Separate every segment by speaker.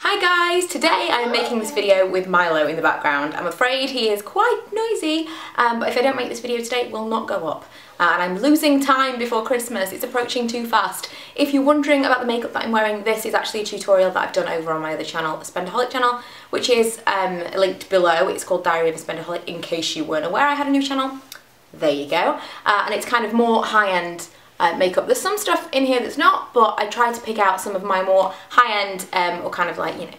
Speaker 1: Hi guys, today I'm making this video with Milo in the background. I'm afraid he is quite noisy, but if I don't make this video today, it will not go up. And I'm losing time before Christmas, it's approaching too fast. If you're wondering about the makeup that I'm wearing, this is actually a tutorial that I've done over on my other channel, Spendaholic Channel, which is linked below. It's called Diary of a Spendaholic, in case you weren't aware I had a new channel. There you go. And it's kind of more high-end makeup. There's some stuff in here that's not, but I tried to pick out some of my more high-end or kind of like, you know,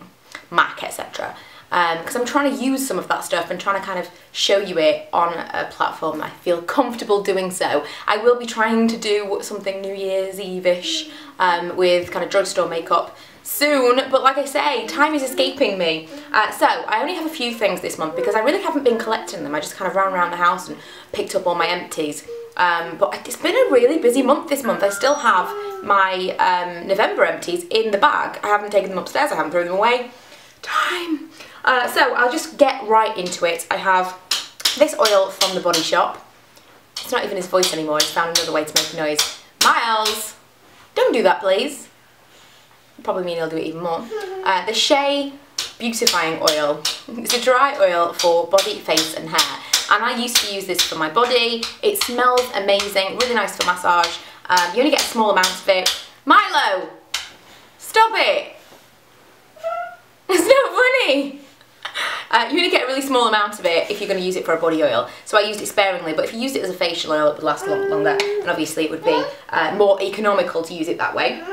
Speaker 1: MAC, etc. Because I'm trying to use some of that stuff and trying to kind of show you it on a platform that I feel comfortable doing so. I will be trying to do something New Year's Eve-ish with kind of drugstore makeup soon, but like I say, time is escaping me. So I only have a few things this month because I really haven't been collecting them. I just kind of ran around the house and picked up all my empties. But it's been a really busy month this month. I still have my November empties in the bag. I haven't taken them upstairs, I haven't thrown them away. Time! So I'll just get right into it. I have this oil from the Body Shop. It's not even his voice anymore, I just found another way to make a noise. Miles! Don't do that, please. Probably mean he'll do it even more. The Shea Beautifying Oil. It's a dry oil for body, face and hair. And I used to use this for my body. It smells amazing, really nice for massage. You only get a small amount of it. Milo! Stop it! It's not funny! You only get a really small amount of it if you're going to use it for a body oil. So I used it sparingly, but if you used it as a facial oil, it would last a lot longer. And obviously it would be more economical to use it that way.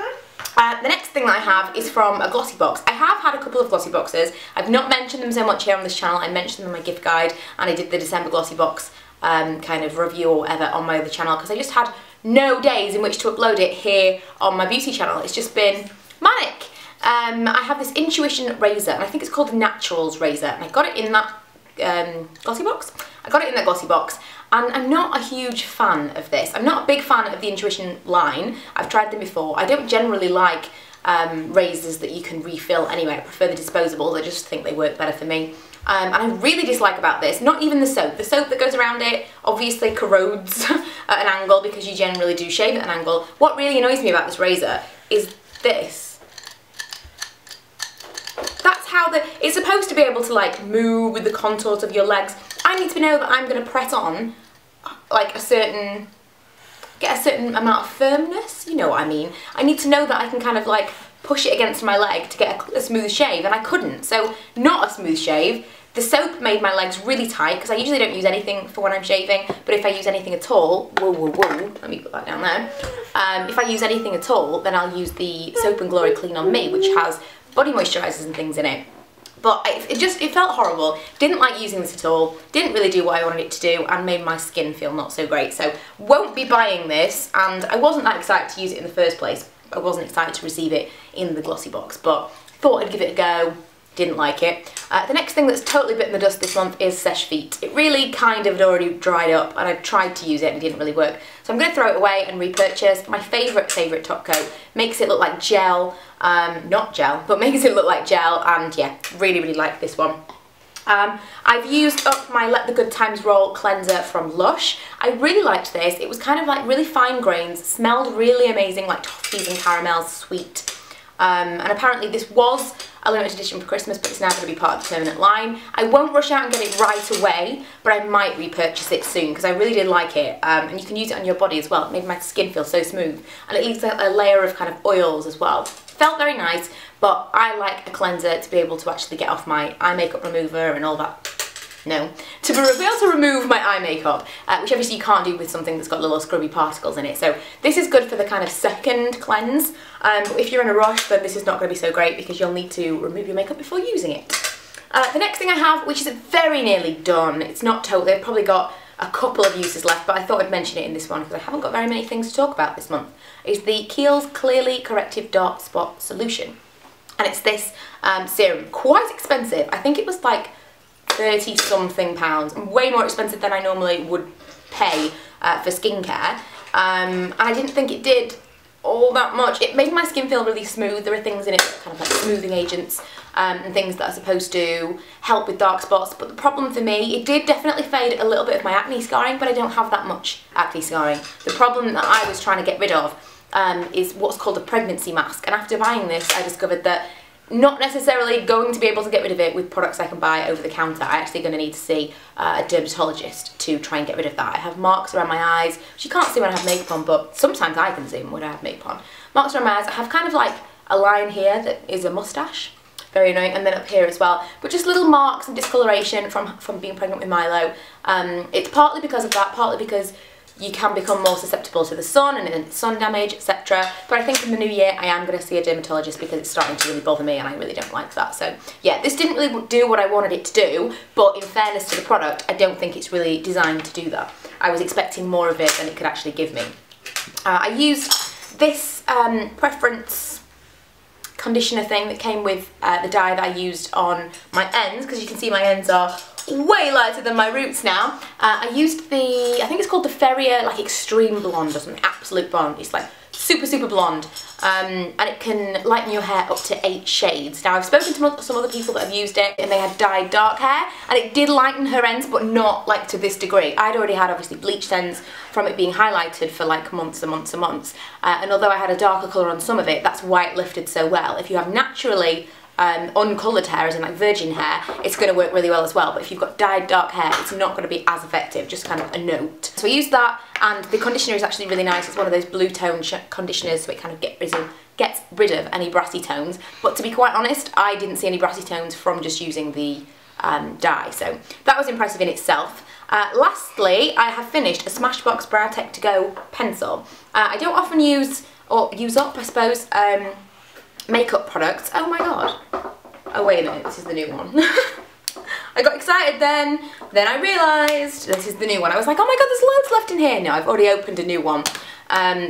Speaker 1: The next thing that I have is from a glossy box. I have had a couple of glossy boxes. I've not mentioned them so much here on this channel. I mentioned them in my gift guide, and I did the December glossy box kind of review or whatever on my other channel because I just had no days in which to upload it here on my beauty channel. It's just been manic. I have this Intuition razor, and I think it's called the Naturals razor, and I got it in that glossy box. I got it in that glossy box. And I'm not a huge fan of this. I'm not a big fan of the Intuition line. I've tried them before. I don't generally like razors that you can refill anyway. I prefer the disposables. I just think they work better for me. And I really dislike about this, not even the soap. The soap that goes around it obviously corrodes at an angle because you generally do shave at an angle. What really annoys me about this razor is this. That's how it's supposed to be able to like move with the contours of your legs. I need to know that I'm going to press on like get a certain amount of firmness, you know what I mean. I need to know that I can kind of like push it against my leg to get a smooth shave, and I couldn't, so not a smooth shave. The soap made my legs really tight because I usually don't use anything for when I'm shaving, but if I use anything at all, let me put that down there. If I use anything at all, then I'll use the Soap and Glory Clean on Me, which has body moisturisers and things in it. But it felt horrible, didn't like using this at all, didn't really do what I wanted it to do, and made my skin feel not so great. So won't be buying this, and I wasn't that excited to use it in the first place. I wasn't excited to receive it in the glossy box, but thought I'd give it a go, didn't like it. The next thing that's totally bitten the dust this month is Seche Vite. It really kind of had already dried up, and I tried to use it and it didn't really work. So I'm going to throw it away and repurchase. My favourite top coat. Makes it look like gel, not gel, but makes it look like gel, and yeah, really like this one. I've used up my Let the Good Times Roll cleanser from LUSH. I really liked this. It was kind of like really fine grains, smelled really amazing, like toffees and caramels, sweet. And apparently this was a limited edition for Christmas, but it's now going to be part of the permanent line. I won't rush out and get it right away, but I might repurchase it soon because I really did like it. And you can use it on your body as well. It made my skin feel so smooth, and it leaves a layer of kind of oils as well. Felt very nice, but I like a cleanser to be able to actually get off my eye makeup remover and all that. No, to be able to remove my eye makeup, which obviously you can't do with something that's got little scrubby particles in it. So this is good for the kind of second cleanse. But if you're in a rush, then this is not going to be so great because you'll need to remove your makeup before using it. The next thing I have, which is very nearly done, it's not totally, I've probably got a couple of uses left, but I thought I'd mention it in this one because I haven't got very many things to talk about this month, is the Kiehls Clearly Corrective Dark Spot Solution. And it's this serum, quite expensive. I think it was like 30 something pounds, way more expensive than I normally would pay for skincare. And I didn't think it did all that much. It made my skin feel really smooth. There are things in it, kind of like smoothing agents and things that are supposed to help with dark spots, but the problem for me, it did definitely fade a little bit of my acne scarring, but I don't have that much acne scarring. The problem that I was trying to get rid of is what's called a pregnancy mask, and after buying this I discovered that not necessarily going to be able to get rid of it with products I can buy over the counter. I'm actually going to need to see a dermatologist to try and get rid of that. I have marks around my eyes, which you can't see when I have makeup on, but sometimes I can see them when I have makeup on. Marks around my eyes. I have kind of like a line here that is a moustache. Very annoying, and then up here as well, but just little marks and discoloration from being pregnant with Milo. It's partly because of that, partly because you can become more susceptible to the sun and sun damage, etc. But I think in the new year I am going to see a dermatologist because it's starting to really bother me and I really don't like that. So yeah, this didn't really do what I wanted it to do, but in fairness to the product, I don't think it's really designed to do that. I was expecting more of it than it could actually give me. I used this Preference conditioner thing that came with the dye that I used on my ends, because you can see my ends are way lighter than my roots now. I used the, I think it's called the Ferrier like Extreme Blonde or something, Absolute Blonde. It's like super blonde, and it can lighten your hair up to 8 shades. Now I've spoken to some other people that have used it and they had dyed dark hair and it did lighten her ends, but not like to this degree. I'd already had obviously bleached ends from it being highlighted for like months and months and months, and although I had a darker colour on some of it, that's why it lifted so well. If you have naturally uncoloured hair, as in like virgin hair, it's going to work really well as well, but if you've got dyed dark hair, it's not going to be as effective, just kind of a note. So I used that, and the conditioner is actually really nice. It's one of those blue tone conditioners, so it kind of gets rid of any brassy tones, but to be quite honest, I didn't see any brassy tones from just using the dye, so that was impressive in itself. Lastly, I have finished a Smashbox Brow Tech To Go pencil. I don't often use up, I suppose, makeup products. Oh my god. Oh wait a minute, this is the new one. I got excited then I realised this is the new one. I was like, oh my god, there's loads left in here. No, I've already opened a new one.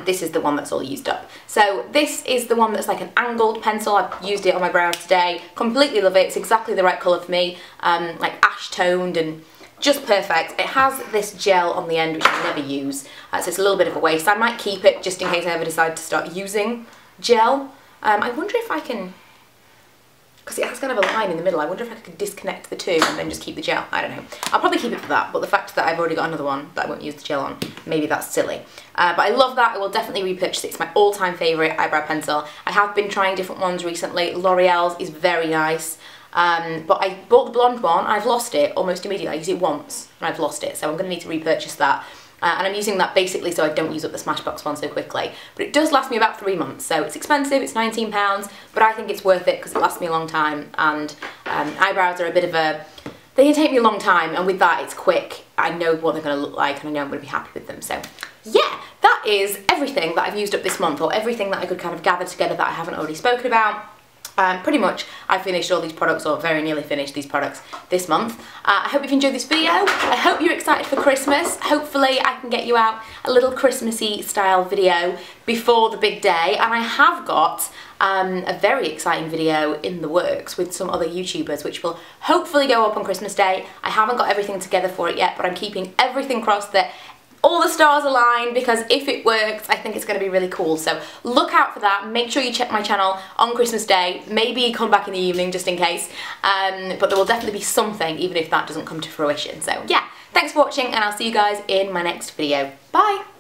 Speaker 1: This is the one that's all used up. So this is the one that's like an angled pencil. I've used it on my brows today. Completely love it. It's exactly the right colour for me. Like ash toned and just perfect. It has this gel on the end which I never use, so it's a little bit of a waste. I might keep it just in case I ever decide to start using gel. I wonder if I can, because it has kind of a line in the middle, I wonder if I could disconnect the two and then just keep the gel. I don't know. I'll probably keep it for that, but the fact that I've already got another one that I won't use the gel on, maybe that's silly. But I love that. I will definitely repurchase it. It's my all-time favourite eyebrow pencil. I have been trying different ones recently. L'Oreal's is very nice. But I bought the blonde one. I've lost it almost immediately. I used it once and I've lost it, so I'm going to need to repurchase that. And I'm using that basically so I don't use up the Smashbox one so quickly. But it does last me about 3 months, so it's expensive, it's £19, but I think it's worth it because it lasts me a long time, and eyebrows are a bit of a, they can take me a long time, and with that it's quick. I know what they're going to look like and I know I'm going to be happy with them. So yeah, that is everything that I've used up this month, or everything that I could kind of gather together that I haven't already spoken about. Pretty much I finished all these products, or very nearly finished these products this month. I hope you've enjoyed this video. I hope you're excited for Christmas. Hopefully I can get you out a little Christmassy style video before the big day, and I have got a very exciting video in the works with some other YouTubers which will hopefully go up on Christmas Day. I haven't got everything together for it yet, but I'm keeping everything crossed that all the stars align, because if it works, I think it's going to be really cool. So look out for that. Make sure you check my channel on Christmas Day. Maybe come back in the evening just in case. But there will definitely be something, even if that doesn't come to fruition. So yeah, thanks for watching, and I'll see you guys in my next video. Bye!